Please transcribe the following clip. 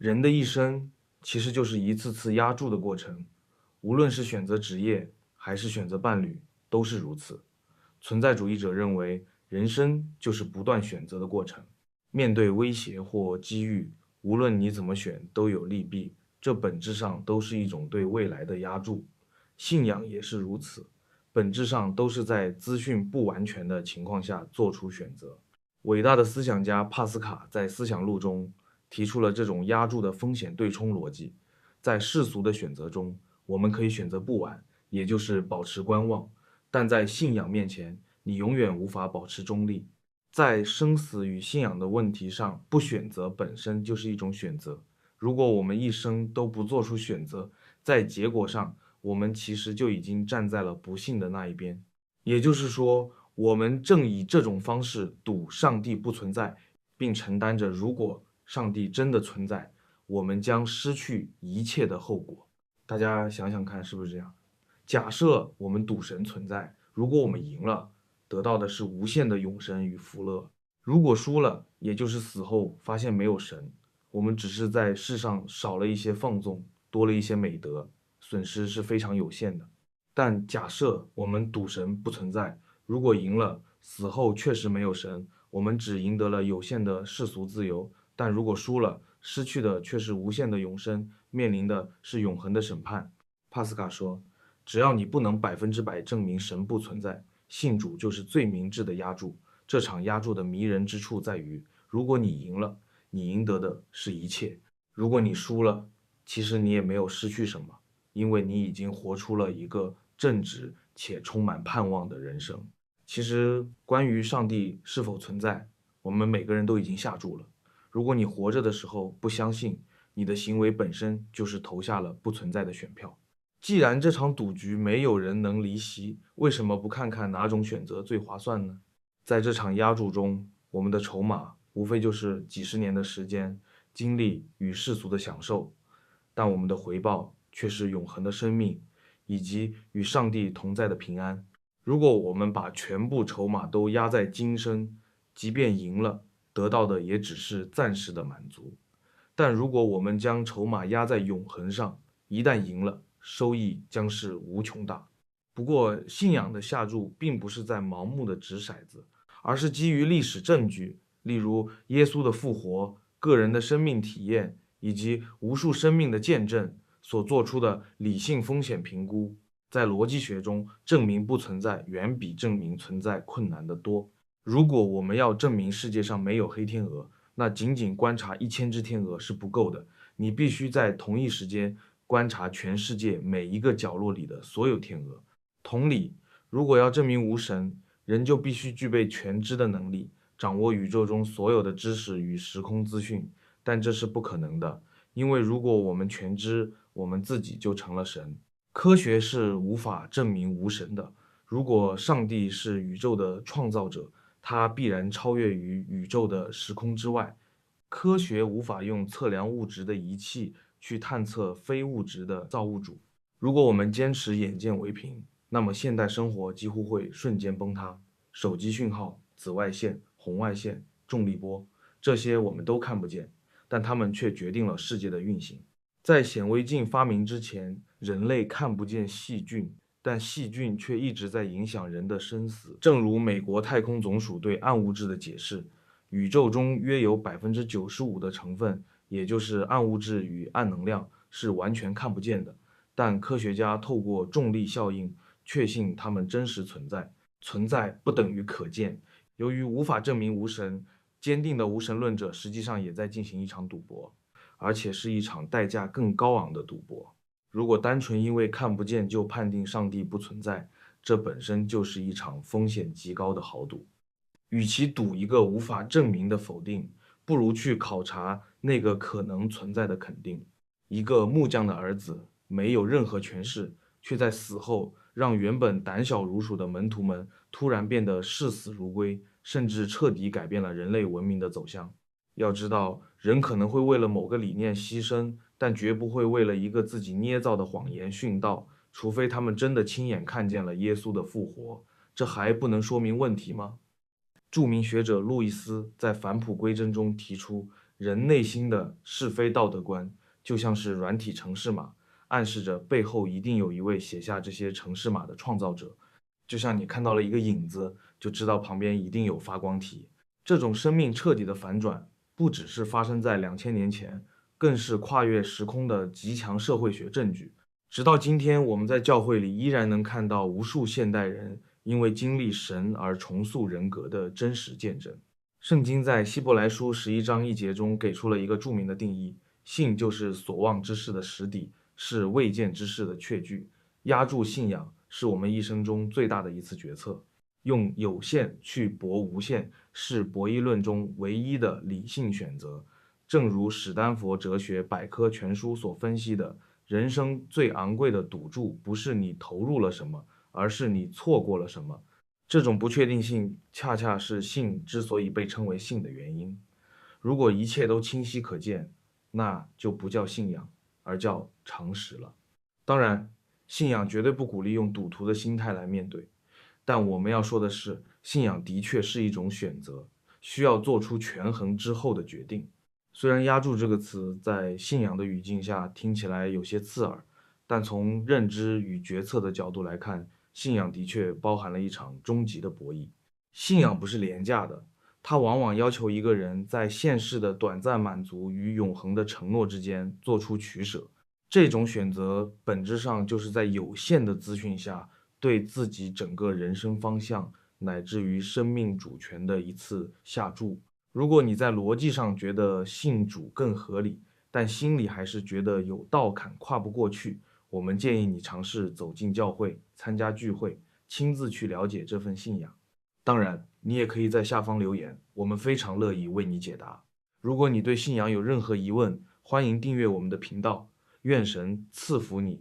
人的一生其實就是一次次押注的過程，無論是選擇職業還是選擇伴侶，都是如此。存在主義者認為，人生就是不斷選擇的過程。面對威脅或機遇，無論你怎麼選，都有利弊，這本質上都是一種對未來的押注。信仰也是如此，本質上都是在資訊不完全的情況下做出選擇。偉大的思想家帕斯卡在《思想錄》中提出了這種押注的風險對沖邏輯。在世俗的選擇中，我們可以選擇不玩，也就是保持觀望，但在信仰面前，你永遠無法保持中立。在生死與信仰的問題上，不選擇本身就是一種選擇。如果我們一生都不做出選擇，在結果上，我們其實就已經站在了不幸的那一邊。也就是說，我們正以這種方式賭上帝不存在，並承擔着如果上帝真的存在，我們將失去一切的後果。大家想想看，是不是這樣？假設我們賭神存在，如果我們贏了，得到的是無限的永生與福樂；如果輸了，也就是死後發現沒有神，我們只是在世上少了一些放縱，多了一些美德，損失是非常有限的。但假設我們賭神不存在，如果贏了，死後確實沒有神，我們只贏得了有限的世俗自由；但如果輸了，失去的卻是無限的永生，面臨的是永恆的審判。帕斯卡說，只要你不能100%證明神不存在，信主就是最明智的押注。這場押注的迷人之處在於，如果你贏了，你贏得的是一切；如果你輸了，其實你也沒有失去什麼，因為你已經活出了一個正直且充滿盼望的人生。其實，關於上帝是否存在，我們每個人都已經下注了。如果你活着的時候不相信，你的行為本身就是投下了不存在的選票。既然這場賭局沒有人能離席，為什麼不看看哪種選擇最划算呢？在這場押注中，我們的籌碼無非就是幾十年的時間、精力與世俗的享受，但我們的回報卻是永恆的生命，以及與上帝同在的平安。如果我們把全部籌碼都押在今生，即便贏了，得到的也只是暫時的滿足。但如果我們將籌碼押在永恆上，一旦贏了，收益將是無窮大。不過，信仰的下注並不是在盲目的擲骰子，而是基於歷史證據，例如耶穌的復活、個人的生命體驗以及無數生命的見證所做出的理性風險評估。在邏輯學中，證明不存在遠比證明存在困難得多。如果我們要證明世界上沒有黑天鵝，那僅僅觀察1000隻天鵝是不夠的，你必須在同一時間觀察全世界每一個角落裡的所有天鵝。同理，如果要證明無神，人就必須具備全知的能力，掌握宇宙中所有的知識與時空資訊。但這是不可能的，因為如果我們全知，我們自己就成了神。科學是無法證明無神的。如果上帝是宇宙的創造者，他必然超越於宇宙的時空之外。科學無法用測量物質的儀器去探測非物質的造物主。如果我們堅持眼見為憑，那麼現代生活幾乎會瞬間崩塌。手機訊號、紫外線、紅外線、重力波，這些我們都看不見，但它們卻決定了世界的運行。在顯微鏡發明之前，人類看不見細菌，但細菌卻一直在影響人的生死。正如美國太空總署對暗物質的解釋，宇宙中約有95%的成分，也就是暗物質與暗能量，是完全看不見的。但科學家透過重力效應，確信它們真實存在。存在不等於可見。由於無法證明無神，堅定的無神論者實際上也在進行一場賭博。而且是一場代價更高昂的賭博。如果單純因為看不見就判定上帝不存在，這本身就是一場風險極高的豪賭。與其賭一個無法證明的否定，不如去考察那個可能存在的肯定。一個木匠的兒子沒有任何權勢，卻在死後讓原本膽小如鼠的門徒們突然變得視死如歸，甚至徹底改變了人類文明的走向。要知道，人可能會為了某個理念犧牲，但絕不會為了一個自己捏造的謊言殉道，除非他們真的親眼看見了耶穌的復活。這還不能說明問題嗎？著名學者路易斯在返璞歸真中提出，人內心的是非道德觀就像是軟體程式碼，暗示着背後一定有一位寫下這些程式碼的創造者。就像你看到了一個影子，就知道旁邊一定有發光體。這種生命徹底的反轉，不只是發生在2000年前，更是跨越時空的極強社會學證據。直到今天，我們在教會裡依然能看到無數現代人因為經歷神而重塑人格的真實見證。聖經在希伯來書11章1節中給出了一個著名的定義：信就是所望之事的實底，是未見之事的確據。押注信仰是我們一生中最大的一次決策。用有限去搏無限，是博弈論中唯一的理性選擇。正如史丹佛哲學百科全書所分析的，人生最昂貴的賭注不是你投入了什麼，而是你錯過了什麼。這種不確定性恰恰是信之所以被稱為信的原因。如果一切都清晰可見，那就不叫信仰，而叫常識了。當然，信仰絕對不鼓勵用賭徒的心態來面對。但我們要說的是，信仰的確是一種選擇，需要做出權衡之後的決定。雖然押注這個詞在信仰的語境下聽起來有些刺耳，但從認知與決策的角度來看，信仰的確包含了一場終極的博弈。信仰不是廉價的，它往往要求一個人在現世的短暫滿足與永恆的承諾之間做出取捨。這種選擇本質上就是在有限的資訊下，對自己整個人生方向乃至於生命主權的一次下注。如果你在邏輯上覺得信主更合理，但心裡還是覺得有道坎跨不過去，我們建議你嘗試走進教會，參加聚會，親自去了解這份信仰。當然，你也可以在下方留言，我們非常樂意為你解答。如果你對信仰有任何疑問，歡迎訂閱我們的頻道。願神賜福你，